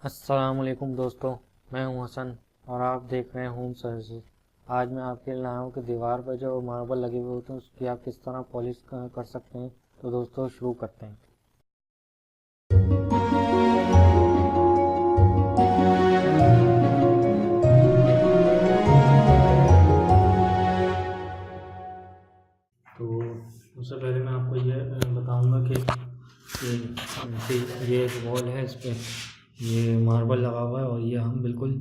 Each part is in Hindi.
अस्सलाम वालेकुम दोस्तों, मैं हूं हसन और आप देख रहे हैं होम सर्विसेज। आज मैं आपके लिए लाया हूं कि दीवार पर जो मार्बल लगे हुए होते हैं उसकी आप किस तरह पॉलिश कर सकते हैं। तो दोस्तों शुरू करते हैं। तो उससे पहले मैं आपको ये बताऊंगा कि ये जो वॉल है इस पर ये मार्बल लगा हुआ है और ये हम बिल्कुल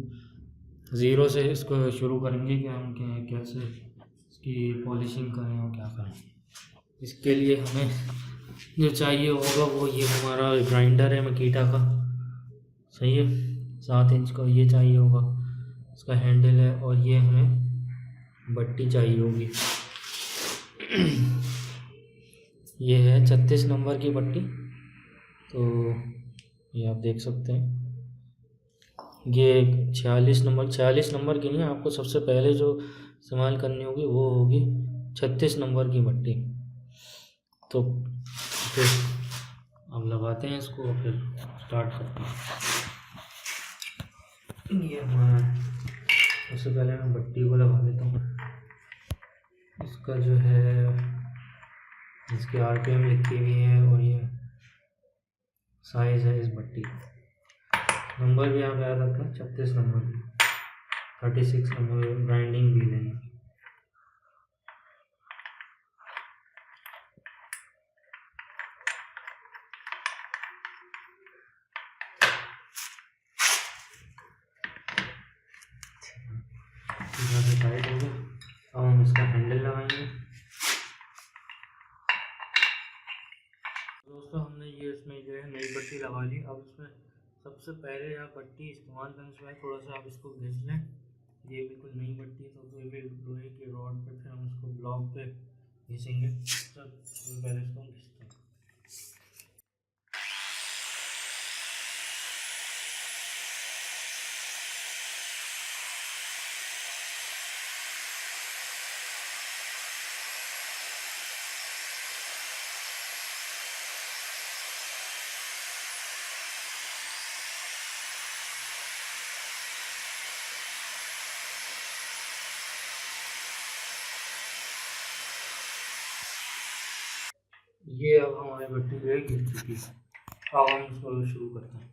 ज़ीरो से इसको शुरू करेंगे कि हम कैसे इसकी पॉलिशिंग करें और क्या करें। इसके लिए हमें जो चाहिए होगा वो ये हमारा ग्राइंडर है मकीटा का, सही है। 7 इंच का ये चाहिए होगा, इसका हैंडल है। और ये हमें बट्टी चाहिए होगी। ये है 36 नंबर की बट्टी। तो ये आप देख सकते हैं। ये 46 नंबर की नहीं, आपको सबसे पहले जो इस्तेमाल करनी होगी वो होगी 36 नंबर की बट्टी। तो फिर अब लगाते हैं इसको और फिर स्टार्ट करते हैं। ये हमारा सबसे पहले मैं बट्टी को लगा देता हूँ। इसका जो है इसकी आरपीएम लिखी हुई है और ये साइज़ है इस बट्टी का। नंबर भी यहाँ पे याद रखा, 36 नंबर की, 36 नंबर ग्राइंडिंग व्हील है। टाइट हो गया। अब हम इसका हैंडल लगाएंगे। दोस्तों हमने ये इसमें जो है नई बट्टी लगा ली। अब इसमें सबसे पहले आप बट्टी इस्तेमाल करने से पहले थोड़ा सा आप इसको घिस लें। ये बिल्कुल नई बट्टी है तो कोई भी लोहे की रॉड पे फिर हम इसको ब्लॉक पे घिसेंगे। तो पहले इसको हम घिसते हैं। ये अब हमारी बट्टी जो है घिस चुकी है। अब हम इसको शुरू करते हैं।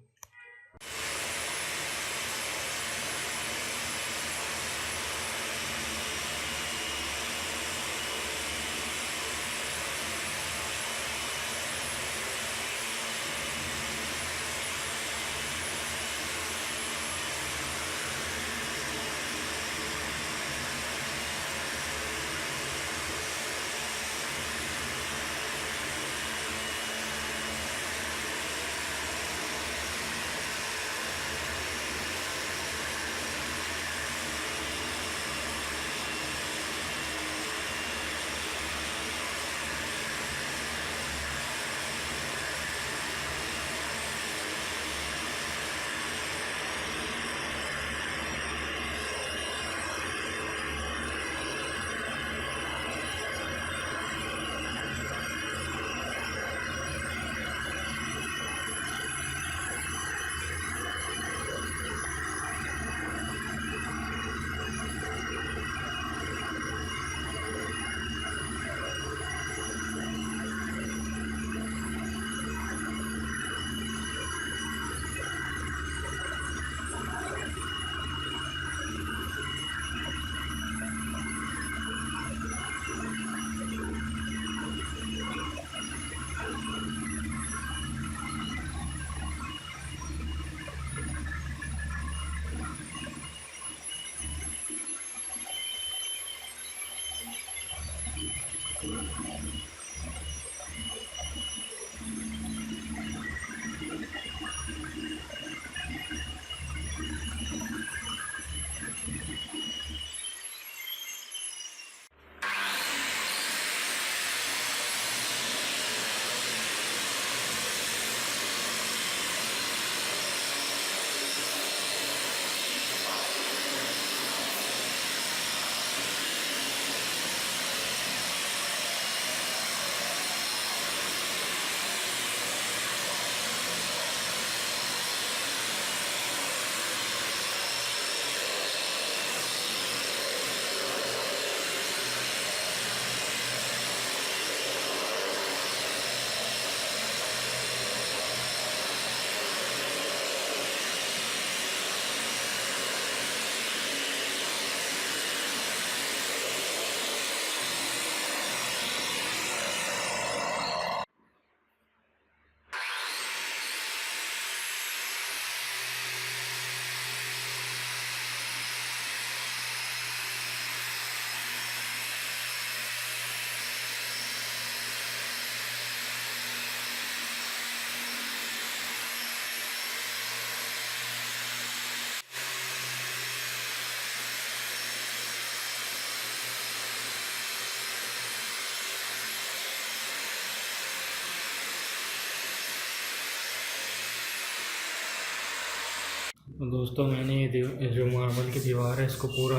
तो दोस्तों मैंने ये जो मार्बल की दीवार है इसको पूरा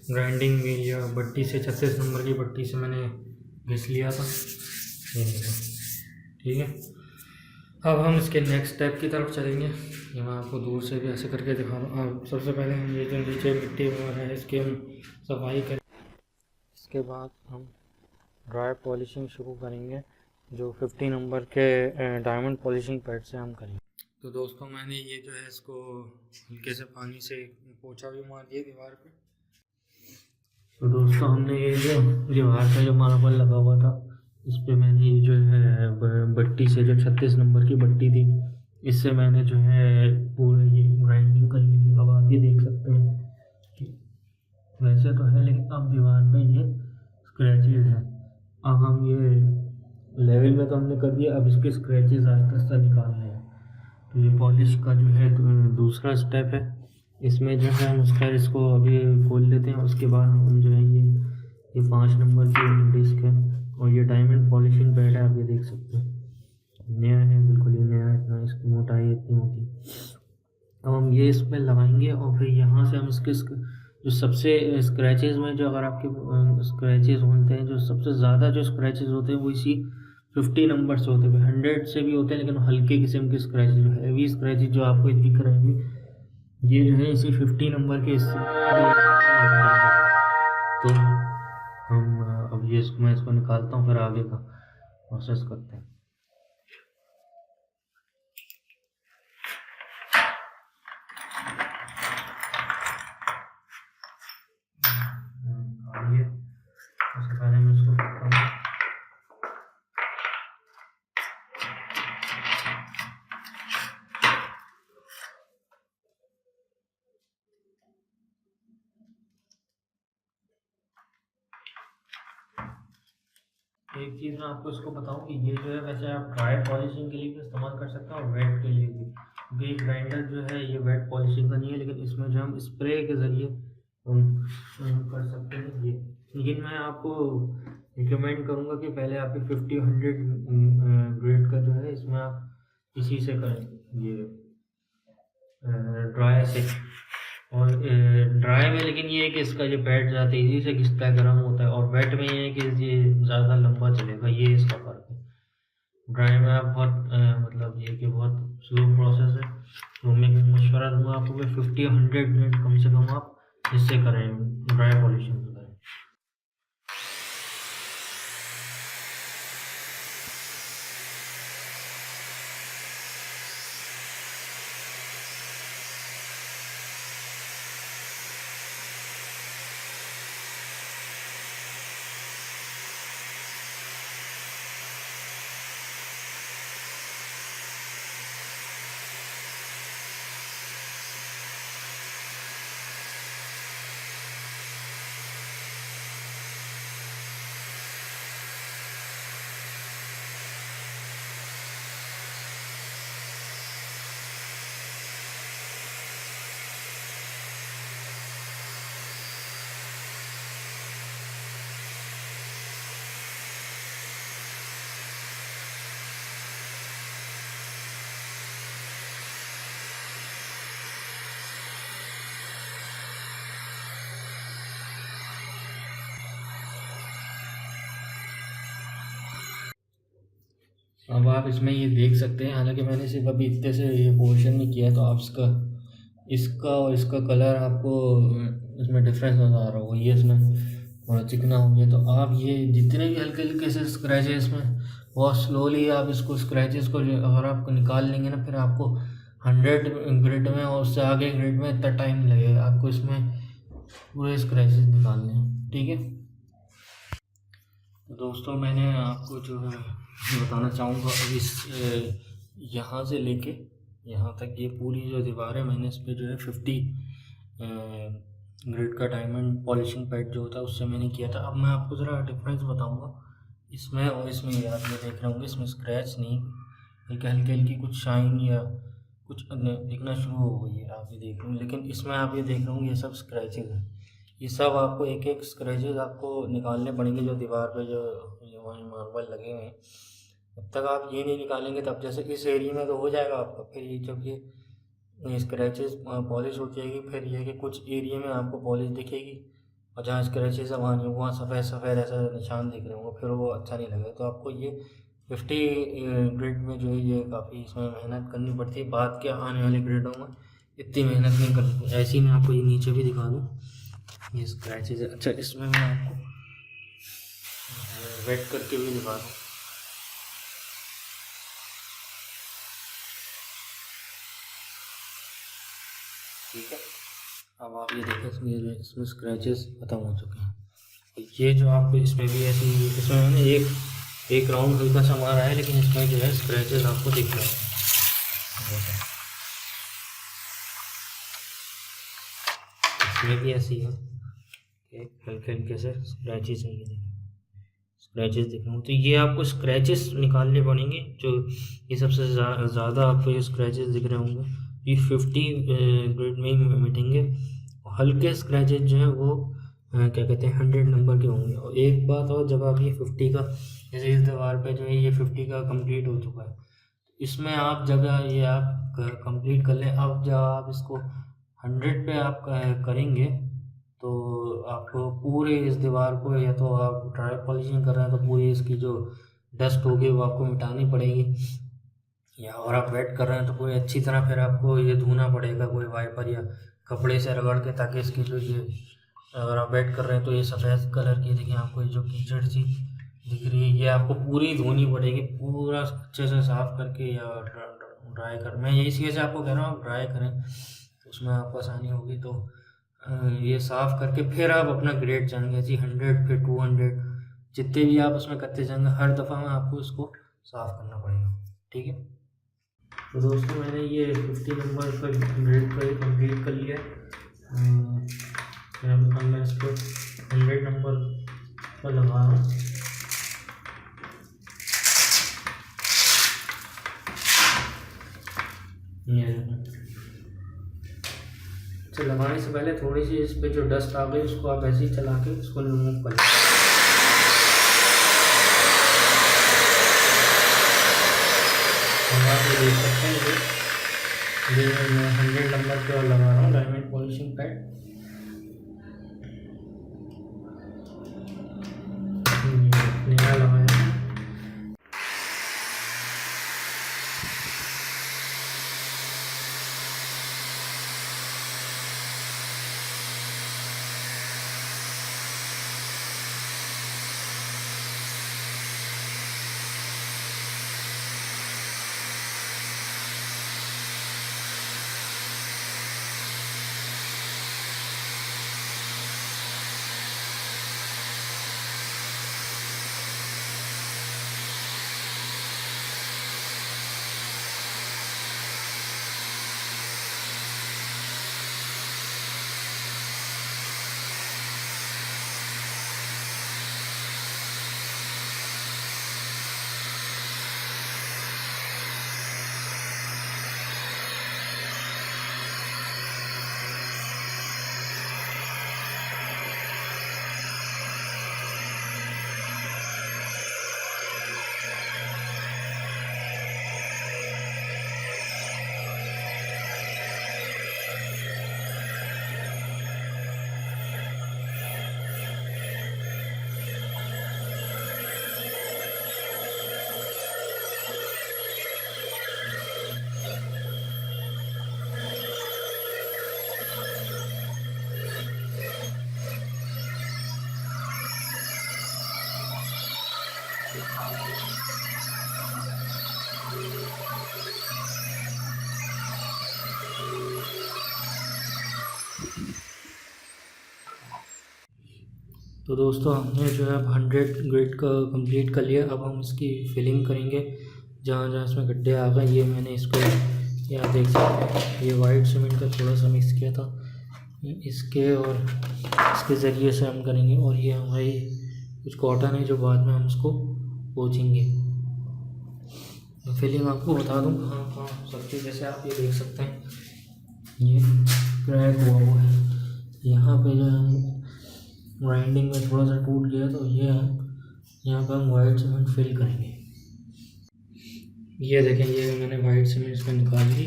ग्राइंडिंग व्हील या बट्टी से 36 नंबर की बट्टी से मैंने घिस लिया था। ये देखो, ठीक है। अब हम इसके नेक्स्ट स्टेप की तरफ चलेंगे। ये मैं आपको दूर से भी ऐसे करके दिखा रहा हूँ। सबसे पहले हम ये जो नीचे मिट्टी वगैरह है इसकी हम सफाई करें। इसके बाद हम ड्राई पॉलिशिंग शुरू करेंगे जो 50 नंबर के डायमंड पॉलिशिंग पैड से हम करेंगे। तो दोस्तों मैंने ये जो है इसको हल्के से पानी से पोंछा भी मार दिया दीवार पे। तो दोस्तों हमने ये जो दीवार का जो मार्बल लगा हुआ था इस पे मैंने ये जो है बट्टी से जो 36 नंबर की बट्टी थी इससे मैंने जो है पूरे ये ग्राइंडिंग कर ली। अब आप ये देख सकते हैं कि वैसे तो है लेकिन अब दीवार पे ये स्क्रैचेज हैं। अब हम ये लेवल में तो हमने कर दिया, अब इसके स्क्रैचेज आहिस्ता आहिस्ता निकालने हैं। तो ये पॉलिश का जो है दूसरा स्टेप है। इसमें जो है हम उसका इसको अभी खोल लेते हैं। उसके बाद हम जो है ये 5 नंबर की डिस्क है और ये डायमंड पॉलिशिंग पैड है। आप ये देख सकते हैं नया है, बिल्कुल ही नया है। इतना इसकी मोटाई इतनी होती है। अब हम ये इस पर लगाएंगे और फिर यहाँ से हम इसके जो सबसे स्क्रैचेज़ में जो अगर आपके स्क्रैचेज़ होते हैं, जो सबसे ज़्यादा जो स्क्रैचेज़ होते हैं वो इसी 50 नंबर से होते हैं। 100 से भी होते हैं लेकिन हल्के किस्म के स्क्रैचेज, जो हैवी स्क्रैचेज जो आपको दिख रहे हैं ये जो है इसी 50 नंबर के तो हम अब ये मैं इसको निकालता हूँ फिर आगे का प्रोसेस करते हैं। उसके पहले मैं इसको एक चीज़ मैं आपको इसको बताऊं कि ये जो है वैसे आप ड्राई पॉलिशिंग के लिए भी इस्तेमाल कर सकते हैं और वेट के लिए भी, क्योंकि ग्राइंडर जो है ये वेट पॉलिशिंग का नहीं है लेकिन इसमें जो हम स्प्रे के ज़रिए हम कर सकते हैं ये। लेकिन मैं आपको रिकमेंड करूँगा कि पहले आप 50-100 ग्रेड का जो है इसमें आप इसी से करें, ये ड्राई से। और ड्राई में लेकिन ये है कि इसका जो पैड ज़्यादा तेज़ी से घिसता है, गर्म होता है, और वेट में ये है कि ये ज़्यादा लंबा चलेगा, ये इसका फ़र्क है। ड्राई में आप बहुत मतलब ये कि बहुत स्लो प्रोसेस है। तो मैं मशवरा दूंगा आपको कि 50-100 मिनट कम से कम आप इससे करें, ड्राई पॉलिशिंग करें। अब आप इसमें ये देख सकते हैं, हालांकि मैंने सिर्फ अभी इतने से ये पोर्शन में किया है, तो आप इसका और इसका कलर आपको इसमें डिफरेंस नज़र आ रहा होगा। ये इसमें थोड़ा चिकना हो गया। तो आप ये जितने भी हल्के हल्के से स्क्रैच है इसमें बहुत स्लोली आप इसको स्क्रैचेस को अगर आपको निकाल लेंगे ना, फिर आपको 100 ग्रेड में और उससे आगे ग्रेड में इतना टाइम लगेगा आपको इसमें पूरे स्क्रैचेस निकालने हैं, ठीक है। तो दोस्तों मैंने आपको जो है बताना चाहूँगा, अब इस यहाँ से लेके यहाँ तक ये पूरी जो दीवार है मैंने इस पर जो है 50 ग्रेड का डायमंड पॉलिशिंग पैड जो होता है उससे मैंने किया था। अब मैं आपको ज़रा डिफरेंस बताऊँगा इसमें और इसमें। ये आप ये देख रहे होंगे इसमें स्क्रैच नहीं, बल्कि हल्की हल्की कुछ शाइन या कुछ दिखना शुरू हो गई है, आप ये देख रहे होंगे। लेकिन इसमें आप ये देख रहे होंगे ये सब स्क्रैचेज हैं। ये सब आपको एक एक स्क्रैचेज आपको निकालने पड़ेंगे जो दीवार पे जो वहीं मार्बल लगे हुए हैं। जब तक आप ये नहीं निकालेंगे तब जैसे इस एरिया में तो हो जाएगा आपका, फिर ये जब ये स्क्रैचेस पॉलिश हो जाएगी। फिर ये है कि कुछ एरिया में आपको पॉलिश दिखेगी और जहाँ स्क्रैचेस अब आने वहाँ सफ़ेद सफ़ेद ऐसा निशान दिख रहे होंगे, फिर वो अच्छा नहीं लगेगा। तो आपको ये 50 ग्रेड में जो है ये काफ़ी इसमें मेहनत करनी पड़ती है। बाद के आने वाले ग्रेडों में इतनी मेहनत नहीं करनी। ऐसे ही मैं आपको ये नीचे भी दिखा दूँ, ये स्क्रैचेस है। अच्छा, इसमें मैं आपको वेट करके भी दिखा दूँ। ठीक है, अब आप ये देखें, ये इसमें स्क्रैचेस ख़त्म हो चुके हैं। ये जो आपको इसमें भी ऐसी, इसमें मैंने एक राउंड हल्का सा मारा है, लेकिन इसमें जो है स्क्रैचेस आपको दिख रहे हैं। इसमें भी ऐसी है, हल्के हल्के से स्क्रैचेस है, ये देखिए स्क्रैचेस दिख रहे हैं। तो ये आपको स्क्रैचेस निकालने पड़ेंगे। जो ये सबसे ज़्यादा आपको ये स्क्रैचेस दिख रहे होंगे, ये 50 ग्रेड में ही मिटेंगे। हल्के स्क्रैचेस जो है वो क्या कहते हैं 100 नंबर के होंगे। और एक बात और, जब आप ये 50 का, जैसे इस दीवार पे जो है ये 50 का कंप्लीट हो चुका है, इसमें आप जगह ये आप कंप्लीट कर लें। अब जब आप इसको 100 पे आप करेंगे तो आपको पूरे इस दीवार को, या तो आप ड्राई पॉलिशिंग कर रहे हैं तो पूरी इसकी जो डस्ट होगी वो आपको मिटानी पड़ेगी, या और आप वेट कर रहे हैं तो पूरी अच्छी तरह फिर आपको ये धोना पड़ेगा कोई वाइपर या कपड़े से रगड़ के, ताकि इसकी जो ये, अगर आप वेट कर रहे हैं तो ये सफ़ेद कलर की देखिए आपको ये जो कीचड़ सी दिख रही है, ये आपको पूरी धोनी पड़ेगी, पूरा अच्छे से साफ़ करके या ड्राई कर। मैं यही चीज़ आपको कह रहा हूँ, आप ड्राई करें तो उसमें आपको आसानी होगी। तो ये साफ़ करके फिर आप अपना ग्रेड जाएंगे जी 100, फिर 200, जितने भी आप उसमें करते जाएंगे, हर दफ़ा में आपको इसको साफ़ करना पड़ेगा। ठीक है, तो दोस्तों मैंने ये 50 नंबर का ग्रेड को कंप्लीट कर लिया है। अब मैं इसको 100 नंबर पर लगा रहा हूँ। ये तो लगाने से पहले थोड़ी सी इस पे जो डस्ट आ गई उसको आप ऐसे ही चला के इसको रिमूव कर लें। आप ये देख सकते हैं, ये मैं 100 नंबर पे लगा रहा हूँ डायमंड पॉलिशिंग पैड। नया लगाया है। तो दोस्तों हमने जो है 100 ग्रेड का कंप्लीट कर लिया। अब हम इसकी फिलिंग करेंगे जहाँ जहाँ इसमें गड्ढे आ गए। ये मैंने इसको, ये आप देख सकते हैं, ये वाइट सीमेंट का थोड़ा सा मिक्स किया था, इसके और इसके ज़रिए से हम करेंगे। और ये हमारी कुछ कॉटन है जो बाद में हम उसको पोंछेंगे। फिलिंग आपको बता दूँ कहाँ कहाँ सकती, जैसे आप ये देख सकते हैं ये क्रैक हुआ है, यहाँ पे जो है ग्राइंडिंग में थोड़ा सा टूट गया, तो ये हम यहाँ पर हम वाइट सीमेंट फिल करेंगे। ये देखें, ये मैंने वाइट सीमेंट इसमें निकाल ली,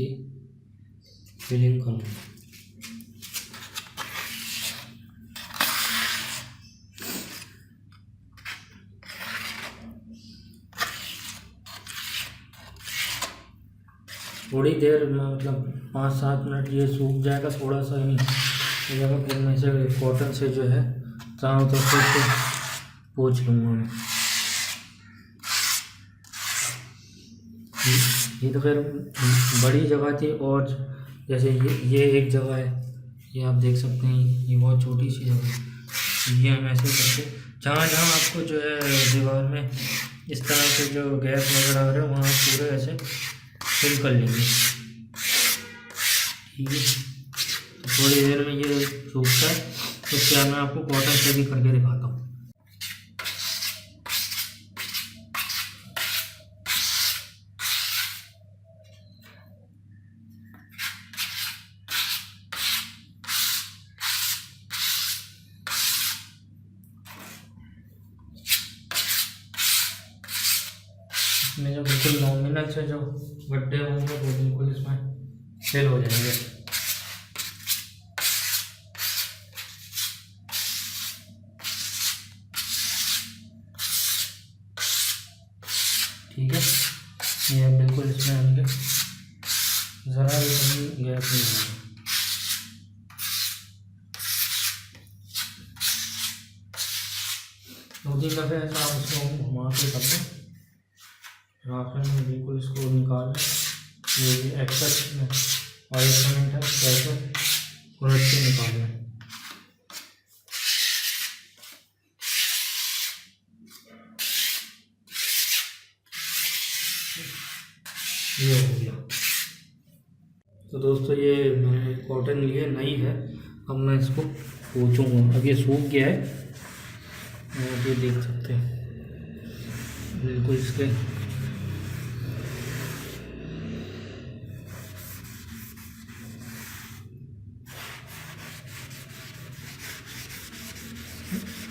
इसकी फिलिंग करूँगा। थोड़ी देर में मतलब 5-7 मिनट ये सूख जाएगा, थोड़ा सा ही हो जाएगा, फिर मैं इसे कॉटन से जो है चारों तरफ से पोंछ लूँगा मैं। ये तो फिर बड़ी जगह थी, और जैसे ये एक जगह है, ये आप देख सकते हैं, ये बहुत छोटी सी जगह है। ये हम ऐसे करके जहाँ जहाँ आपको जो है दीवार में इस तरह से जो गैस वगैरह आ रहा है वहाँ पूरे ऐसे फिल कर लेंगे। ठीक है, थोड़ी देर में ये सूखता है तो क्या मैं आपको कॉटन से भी करके दिखाता हूँ। इसमें जो बिल्कुल नॉमिनल से जो गड्ढे होंगे वो बिल्कुल इसमें फिल हो जाएंगे। ठीक है, ये बिल्कुल इसमें आएंगे, ज़रा भी कहीं गैस नहीं होगा। दो तीन दफ़े ऐसा आप इसको घुमा के कर दें, राखन में बिल्कुल इसको निकाल लें। ये भी एक्सेस में ऑयल सीमेंट है, कैसे उलट के निकाल लें। ये हो गया। तो दोस्तों ये मैंने कॉटन लिए नई है, अब मैं इसको पोंछूंगा। अब ये सूख गया है, आप ये देख सकते हैं बिल्कुल इसके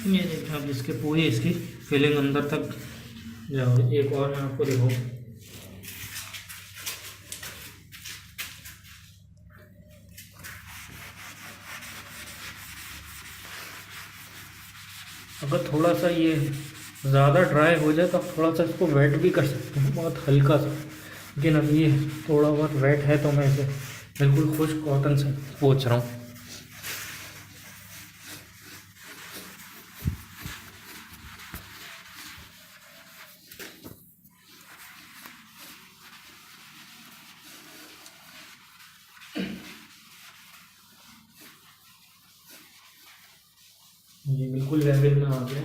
ये देखिए, अब इसके पूरी इसकी फिलिंग अंदर तक जाओ। एक और मैं आपको दिखाऊँ, अगर थोड़ा सा ये ज़्यादा ड्राई हो जाए तो आप थोड़ा सा इसको वेट भी कर सकते हैं, बहुत हल्का सा। लेकिन अब ये थोड़ा बहुत वेट है तो मैं इसे बिल्कुल खुश्क कॉटन से पोंछ रहा हूँ। ये बिल्कुल लेवल में आ गया।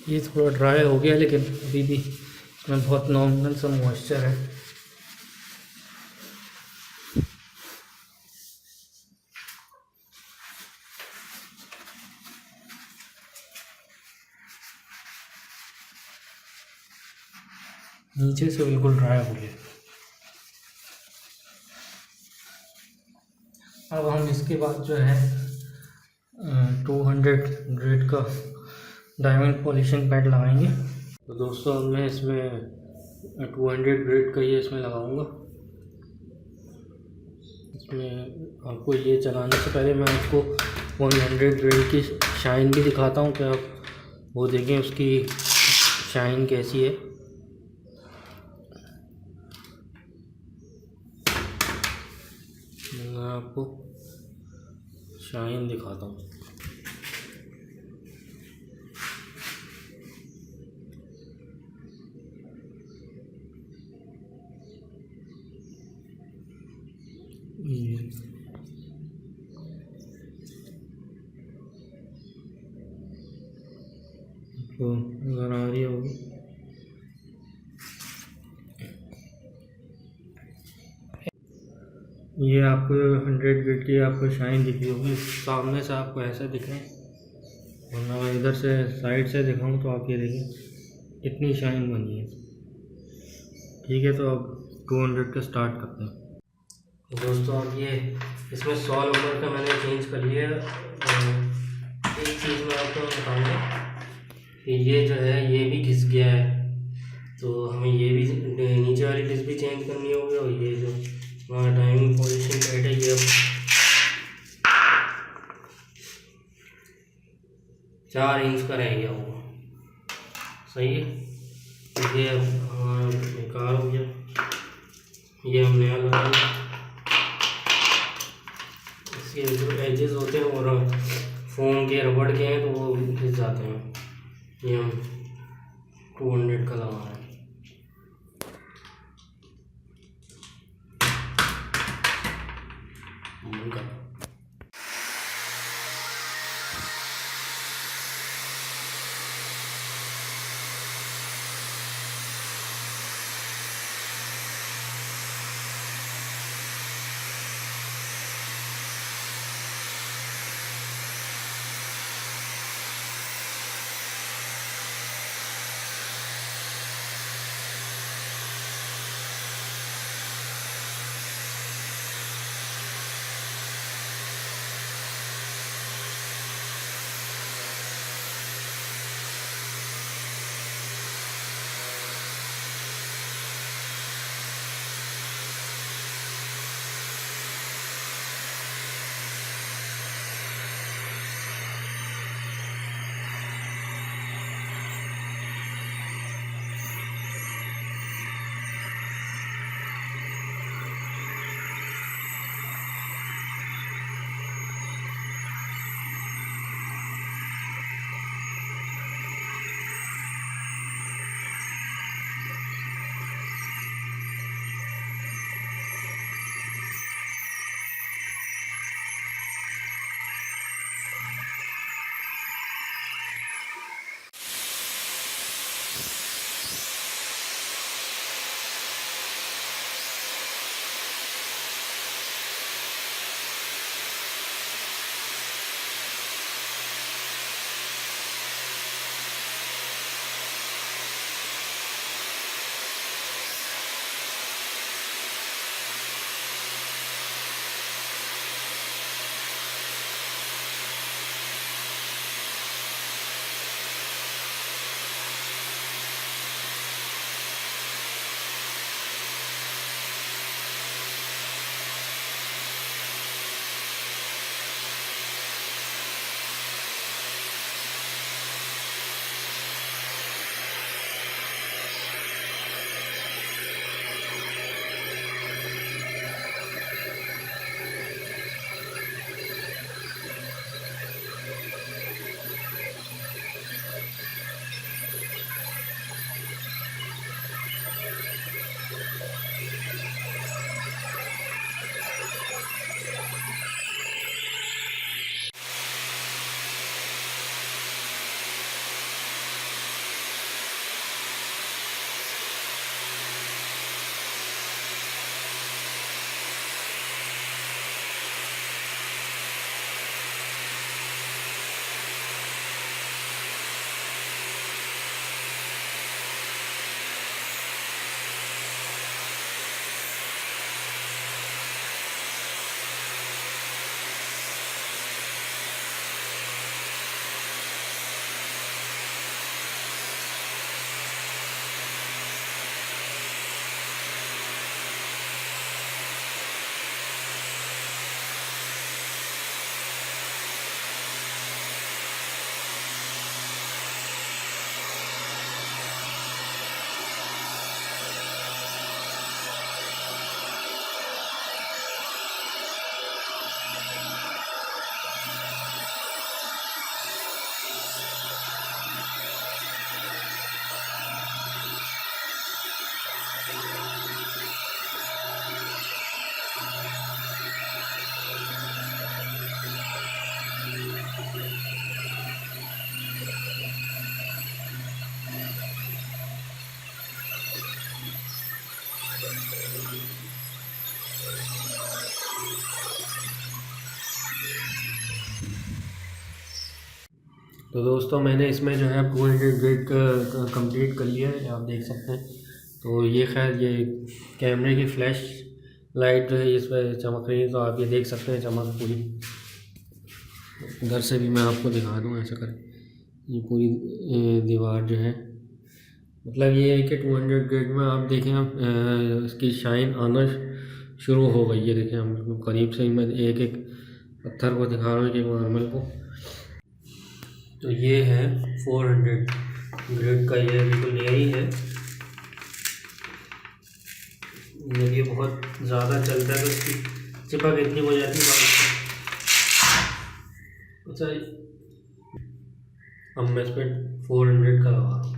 ये थोड़ा ड्राई हो गया, लेकिन अभी भी इसमें बहुत नॉर्मल सा मॉइस्चर है। नीचे से बिल्कुल ड्राई हो गया। अब हम इसके बाद जो है 200 ग्रेड का डायमंड पॉलिशिंग पैड लगाएंगे। तो दोस्तों अब मैं इसमें 200 ग्रेड का ये इसमें लगाऊंगा। इसमें आपको ये चलाने से पहले मैं आपको 100 ग्रेड की शाइन भी दिखाता हूँ, कि आप वो देखें उसकी शाइन कैसी है। मैं आपको शाइन दिखाता हूँ। तो नज़र आ रही होगी। ये आपको 100 ग्रेड की आपको शाइन दिख रही होगी, सामने से आपको ऐसा दिख रहा है, वरना मैं इधर से साइड से दिखाऊं तो आप ये देखें इतनी शाइन बनी है। ठीक है, तो अब 200 का स्टार्ट करते हैं। दोस्तों अब ये इसमें सॉल ओवर का मैंने चेंज कर लिया। एक चीज़ मैं आपको बताऊँगा कि ये जो है ये भी घिस गया है, तो हमें चेंज करनी होगी। और ये जो टाइमिंग पोजीशन पैड है ये अब 4 इंच का रह गया होगा। सही है, ये बेकार हो गया, ये हम नया लगाएंगे। इसके जो एजेस होते हैं और फोम के रबड़ के हैं तो वो घिस जाते हैं। ये हम 200 का लगा रहे हैं। तो दोस्तों मैंने इसमें जो है 200 ग्रेड का कंप्लीट कर लिया है, आप देख सकते हैं। तो ये खैर ये कैमरे की फ्लैश लाइट जो है इस पर चमक रही है, तो आप ये देख सकते हैं चमक पूरी। इधर से भी मैं आपको दिखा दूँ ऐसा कर, ये पूरी दीवार जो है मतलब ये है कि 200 ग्रेड में आप देखें, आप इसकी शाइन आना शुरू हो गई है। देखें हम बिल्कुल करीब से ही मैं एक एक पत्थर को दिखा रहा हूँ, एक मार्बल को। तो ये है 400 ग्रेड का, ये बिल्कुल यही है। जब ये बहुत ज़्यादा चलता है तो इसकी चिपक इतनी हो जाती है बाइक से। अच्छा, अब मैं इस पर 400 का लगा रहा हूँ।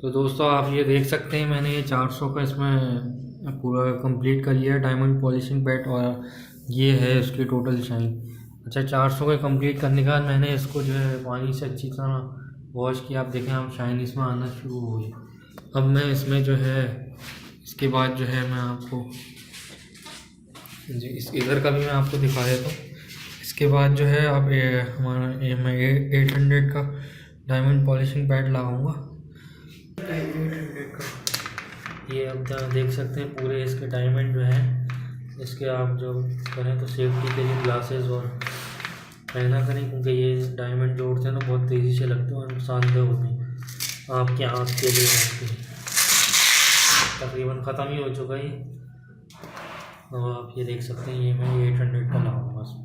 तो दोस्तों आप ये देख सकते हैं मैंने ये 400 का इसमें पूरा कंप्लीट कर लिया डायमंड पॉलिशिंग पैड, और ये है इसकी टोटल शाइन। अच्छा, 400 का कंप्लीट करने के बाद मैंने इसको जो है पानी से अच्छी तरह वॉश किया। आप देखें, आप शाइन इसमें आना शुरू हो गई। अब मैं इसमें जो है इसके बाद जो है मैं आपको जी इस इधर का भी मैं आपको दिखा देता हूँ। इसके बाद जो है अब हमारा मैं 800 का डायमंड पॉलिशिंग पैड लगाऊंगा। 800 का ये अब देख सकते हैं पूरे इसके डायमंड जो है, इसके आप जो करें तो सेफ्टी के लिए ग्लासेस और पहना करें, क्योंकि ये डायमंड जो उड़ते हैं ना बहुत तेज़ी से लगते हैं और नुकसानदेह होते हैं आपकी आँख के लिए। तकरीबन ख़त्म ही हो चुका है। तो आप ये देख सकते हैं ये मैं 800 का लगाऊंगा बस।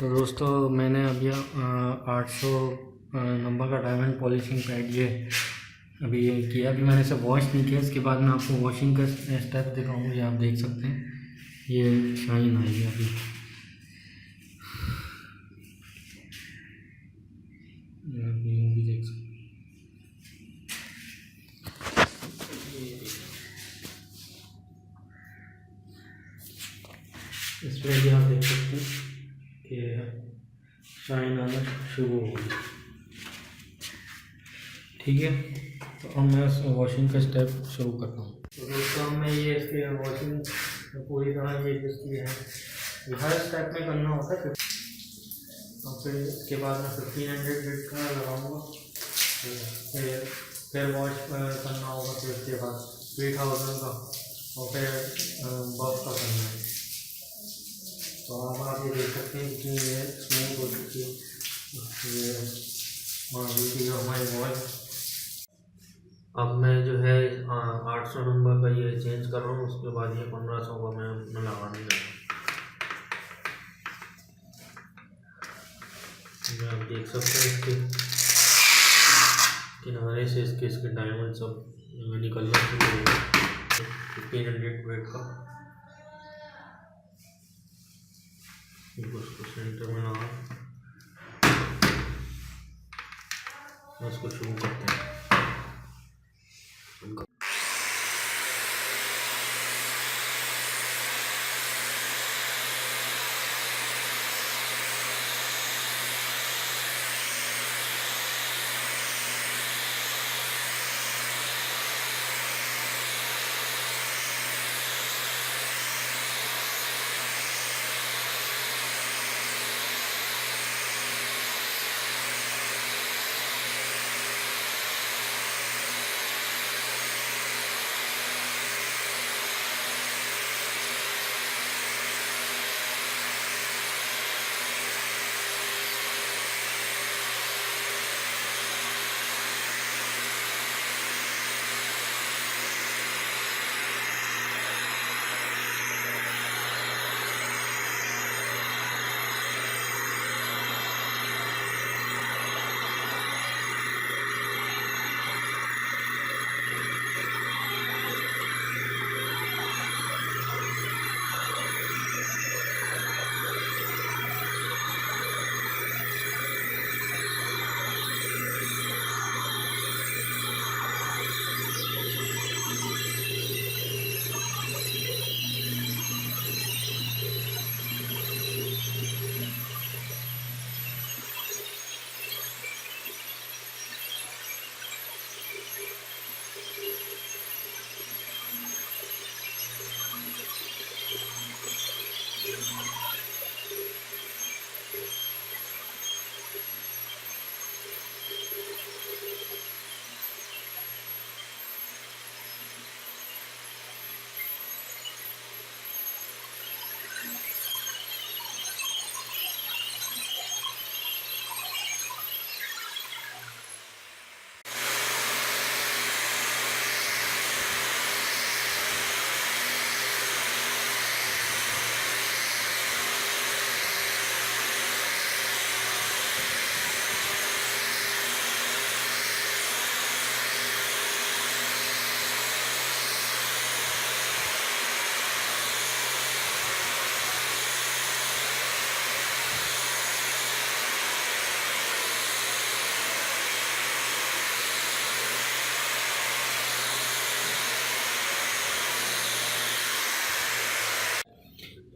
तो दोस्तों मैंने अभी 800 नंबर का डायमंड पॉलिशिंग पैड ये अभी ये किया। अभी मैंने इसे वॉश नहीं किया, इसके बाद मैं आपको वॉशिंग का स्टेप दिखाऊंगा। ये आप देख सकते हैं ये शाइन आई है अभी। ये भी देख सकते हैं। डिस्प्ले भी आप देख सकते हैं कि शाइन आना शुरू हो गई। ठीक है, तो अब मैं वॉशिंग का स्टेप शुरू करता हूँ। तो दोस्तों मैं ये इसके वॉशिंग पूरी तरह ये जिसकी है हर स्टेप में करना होता है। और फिर इसके बाद मैं 1500 ग्रिड का लगाऊंगा, फिर वॉश करना होगा, फिर उसके बाद 3000 का, और फिर बफ का करना है। तो अब आप ये देख सकते हैं कि ये स्मूथ हो चुकी है ये मार्बल की जो हमारी वॉल। अब मैं जो है 800 नंबर का ये चेंज कर रहा हूँ, उसके बाद ये 1500 का मैं लगाने लगा। आप देख सकते हैं इसके किनारे से इसके डायमंड सब निकलना शुरू हो गए। 1500 वेट का उसको सेंटर में लगा, उसको शुरू करते हैं।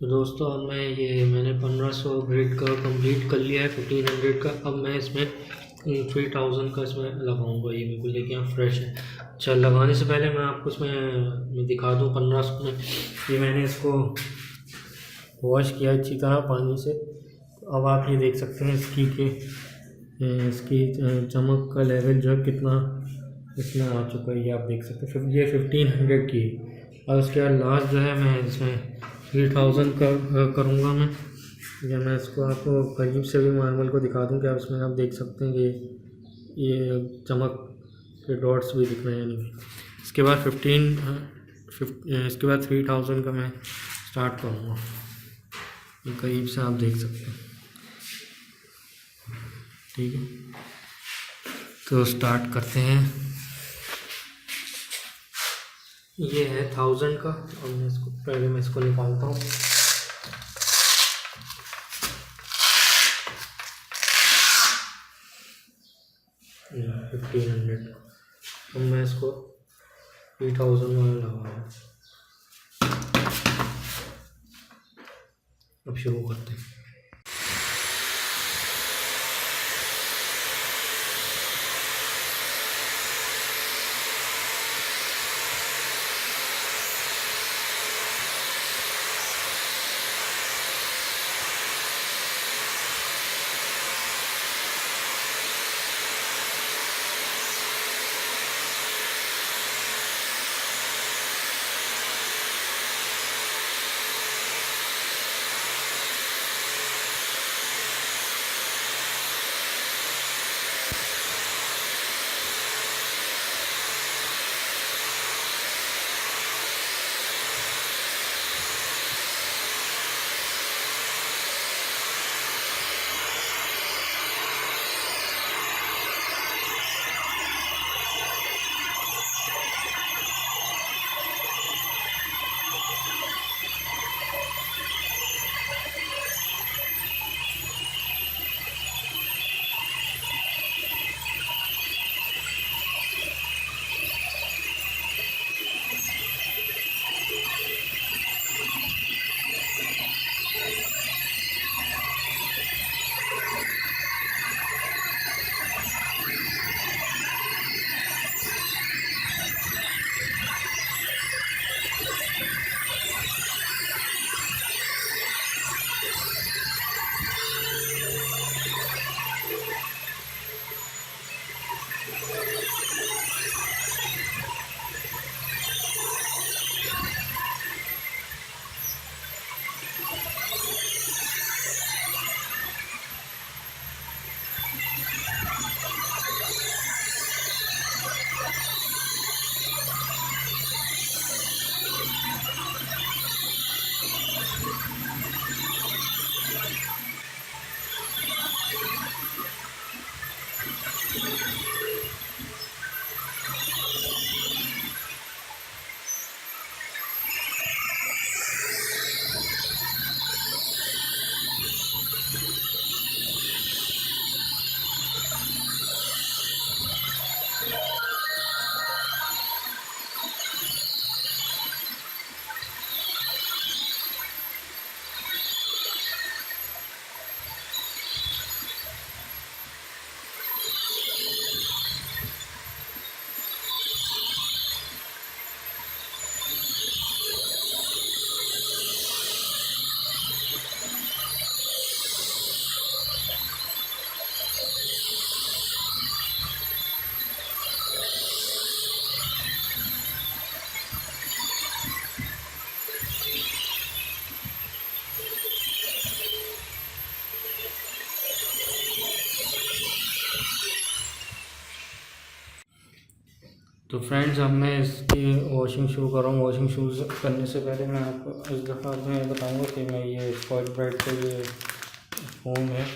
तो दोस्तों अब मैंने 1500 ग्रिड का कंप्लीट कर लिया है 1500 का। अब मैं इसमें 3000 का इसमें लगाऊंगा। ये बिल्कुल देखिए यहाँ फ्रेश है। चल लगाने से पहले मैं आपको इसमें दिखा दूँ 1500 में ये मैंने इसको वॉश किया अच्छी तरह पानी से। तो अब आप ये देख सकते हैं इसकी चमक का लेवल जो है कितना इसमें आ चुका है, ये आप देख सकते हैं। ये 1500 की है। और उसके बाद लास्ट जो है मैं इसमें 3000 का करूँगा मैं। या मैं इसको आपको करीब से भी मार्बल को दिखा दूँ कि आप इसमें आप देख सकते हैं कि ये चमक के डॉट्स भी दिख रहे हैं। नहीं इसके बाद 3000 का मैं स्टार्ट करूँगा। ये करीब से आप देख सकते हैं। ठीक है, तो स्टार्ट करते हैं। ये है 1000 का और मैं इसको निकालता हूँ। ये 1500 तो मैं इसको 3000 में लगाऊँ। अब शुरू करते हैं। तो फ्रेंड्स, अब मैं इसकी वॉशिंग शुरू कर रहा हूँ। वॉशिंग शुरू करने से पहले मैं आपको इस दफ़ा मैं बताऊँगा कि मैं ये स्कॉच ब्राइट का ये फोम है,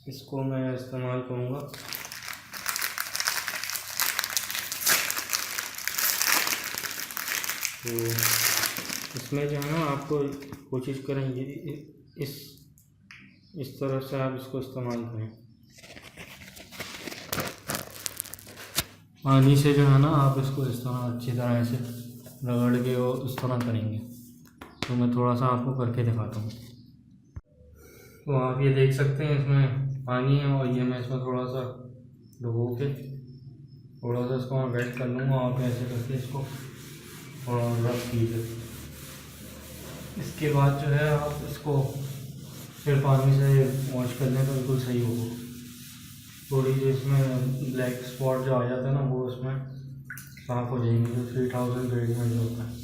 इसको मैं इस्तेमाल करूँगा। तो इसमें जो है ना, आपको कोशिश करें ये इस तरह से आप इसको इस्तेमाल करें। पानी से जो है ना, आप इसको इस तरह अच्छी तरह से रगड़ के और इस तरह करेंगे। तो मैं थोड़ा सा आपको करके दिखाता हूँ। तो आप ये देख सकते हैं इसमें पानी है, और ये मैं इसमें थोड़ा सा डुबो के थोड़ा सा इसको मैं वेट कर लूँगा। आप ऐसे करके इसको थोड़ा रब कीजिए। इसके बाद जो है आप इसको फिर पानी से वॉश कर लें तो बिल्कुल सही होगा। थोड़ी जो इसमें ब्लैक स्पॉट जो आ जाता है ना, वो उसमें साफ़ हो जाएंगे, जो 3000 ग्रेड में जो होता है।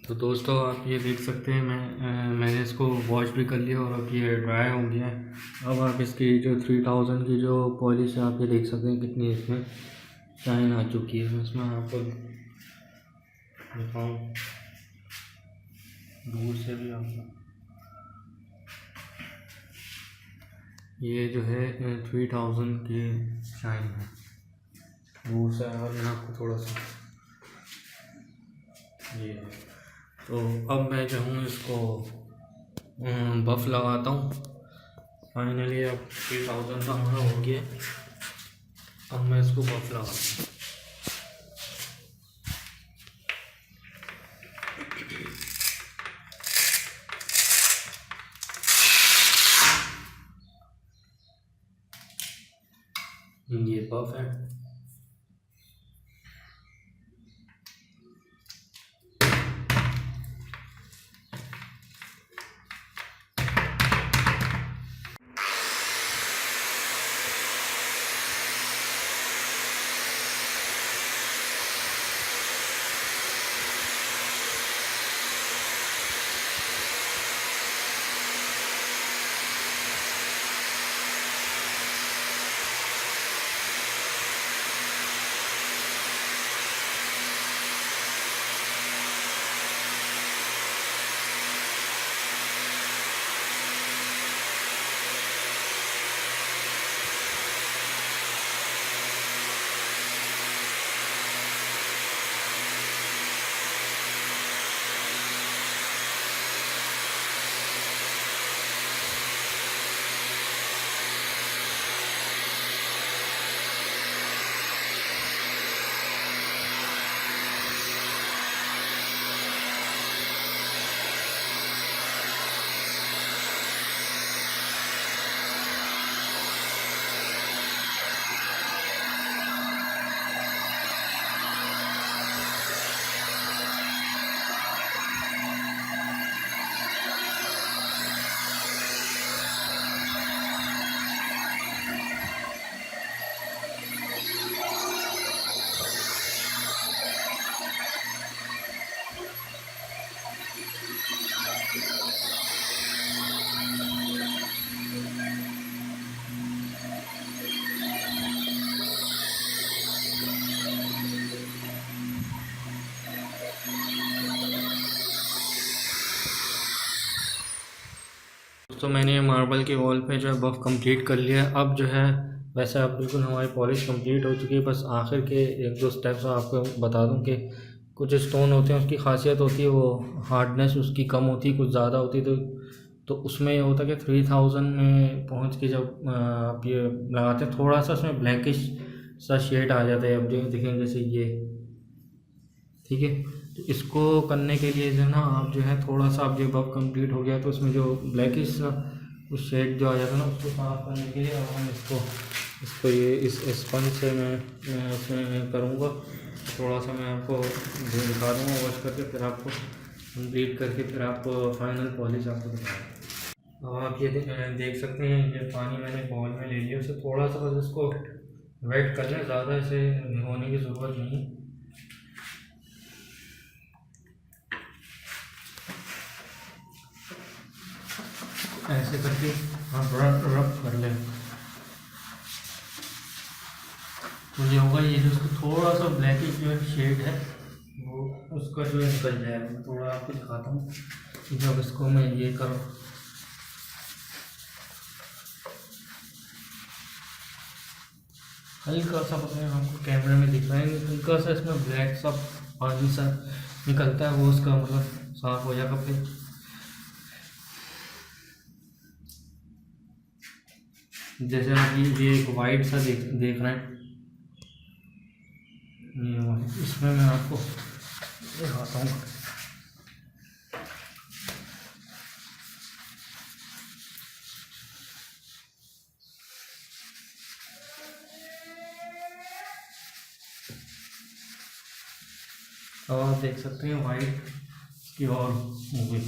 तो दोस्तों, आप ये देख सकते हैं मैंने इसको वॉश भी कर लिया और अब ये ड्राई हो गया है। अब आप इसकी जो 3000 की जो पॉलिश है, आप ये देख सकते हैं कितनी इसमें शाइन आ चुकी है। इसमें आपको दिखाऊँ दूर से भी आपको, ये जो है 3000 की शाइन है। दूर से अगर मैं आपको थोड़ा सा ये है। तो अब मैं जो हूँ इसको बफ लगाता हूँ। फाइनली अब 3000 का हमारा हो गया। अब मैं इसको बफ लगाता हूँ। ये बफ है। तो मैंने मार्बल के वॉल पे जो है बफ कंप्लीट कर लिया है। अब जो है वैसे अब बिल्कुल हमारी पॉलिश कंप्लीट हो चुकी है। बस आखिर के एक दो स्टेप्स आपको बता दूं कि कुछ स्टोन होते हैं उसकी खासियत होती है वो हार्डनेस उसकी कम होती है, कुछ ज़्यादा होती है। तो उसमें ये होता है कि 3000 में पहुंच के जब आप ये लगाते हैं थोड़ा सा उसमें ब्लैकिश सा शेड आ जाता है। अब जो देखेंगे जैसे ये, ठीक है। तो इसको करने के लिए जो है ना आप जो है थोड़ा सा आप ये बफ कंप्लीट हो गया तो उसमें जो ब्लैकिश उस शेड जो आ जाता है ना उसको साफ करने के लिए अब हम इसको ये इस स्पंज से मैं उसमें करूँगा। थोड़ा सा मैं आपको दिखा दूँगा वॉश करके, फिर आपको कंप्लीट करके फिर आपको फाइनल पॉलिश आपको दिखाऊँगा। अब आप ये देख सकते हैं ये पानी मैंने बॉल में ले लिया, उसे थोड़ा सा बस इसको वेट कर लें, ज़्यादा इसे भिगोने की ज़रूरत नहीं है। ऐसे करके आप रब कर लें तो ये होगा, ये जो उसको थोड़ा सा ब्लैकिश जो शेड है वो उसका जो निकल जाएगा। मैं थोड़ा आपको दिखाता हूँ कि जब इसको मैं ये करूँ हल्का सा, पता है आपको कैमरे में दिख रहा है, हल्का सा इसमें ब्लैक सा पानी सा निकलता है, वो उसका मतलब साफ हो जाएगा। फिर जैसे आप ये एक वाइट सा देख रहे हैं, ये इसमें मैं आपको दिखाता हूँ। अब आप देख सकते हैं वाइट की और हो गई।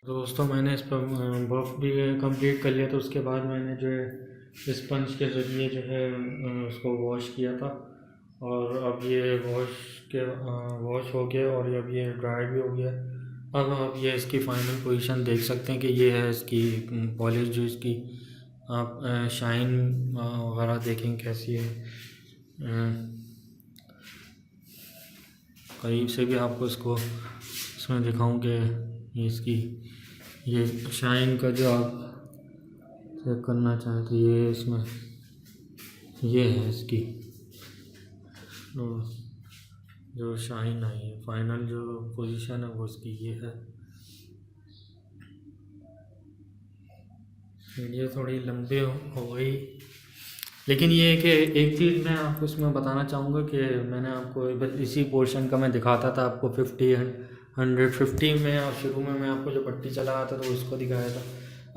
दोस्तों मैंने इस पर बफ भी कंप्लीट कर लिया, तो उसके बाद मैंने जो है स्पंज के ज़रिए जो है उसको वॉश किया था, और अब ये वॉश हो गया और अब ये ड्राई भी हो गया। अब आप ये इसकी फ़ाइनल पोजीशन देख सकते हैं कि ये है इसकी पॉलिश, जो इसकी आप शाइन वगैरह देखें कैसी है। करीब से भी आपको इसको इसमें दिखाऊं कि ये इसकी ये शाइन का जो आप चेक करना चाहें तो ये इसमें ये है इसकी जो शाइन आई है, फाइनल जो पोजीशन है वो इसकी ये है। वीडियो थोड़ी लंबी हो गई, लेकिन ये है कि एक चीज़ मैं आपको इसमें बताना चाहूँगा कि मैंने आपको इसी पोर्शन का मैं दिखाता था आपको 150 में, और शुरू में मैं आपको जो पट्टी चला रहा था तो उसको दिखाया था।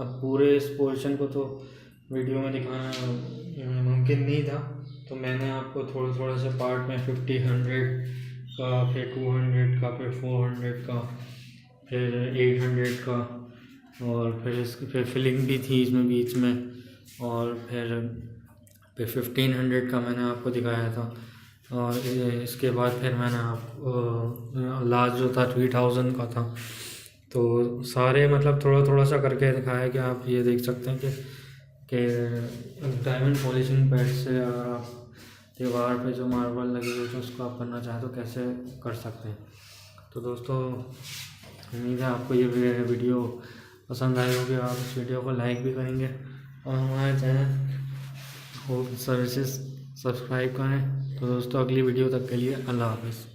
अब पूरे इस पोर्शन को तो वीडियो में दिखाना मुमकिन नहीं था, तो मैंने आपको थोड़ा थोड़ा से पार्ट में 50, 100 का, फिर 200 का, फिर 400 का, फिर 800 का, और फिर फिलिंग भी थी इसमें बीच में, और फिर 1500 का मैंने आपको दिखाया था। और इसके बाद फिर मैंने आपको लास्ट जो था 3000 का था। तो सारे मतलब थोड़ा थोड़ा सा करके दिखाया कि आप ये देख सकते हैं कि डायमंड पॉलिशिंग पैड से अगर आप दीवार पे जो मार्बल लगी हुई है उसको आप करना चाहें तो कैसे कर सकते हैं। तो दोस्तों उम्मीद है आपको ये वीडियो पसंद आई होगी, आप इस वीडियो को लाइक भी करेंगे और हमारे चैनल होम सर्विसेज सब्सक्राइब करें। तो दोस्तों अगली वीडियो तक के लिए अल्लाह हाफ़िज़।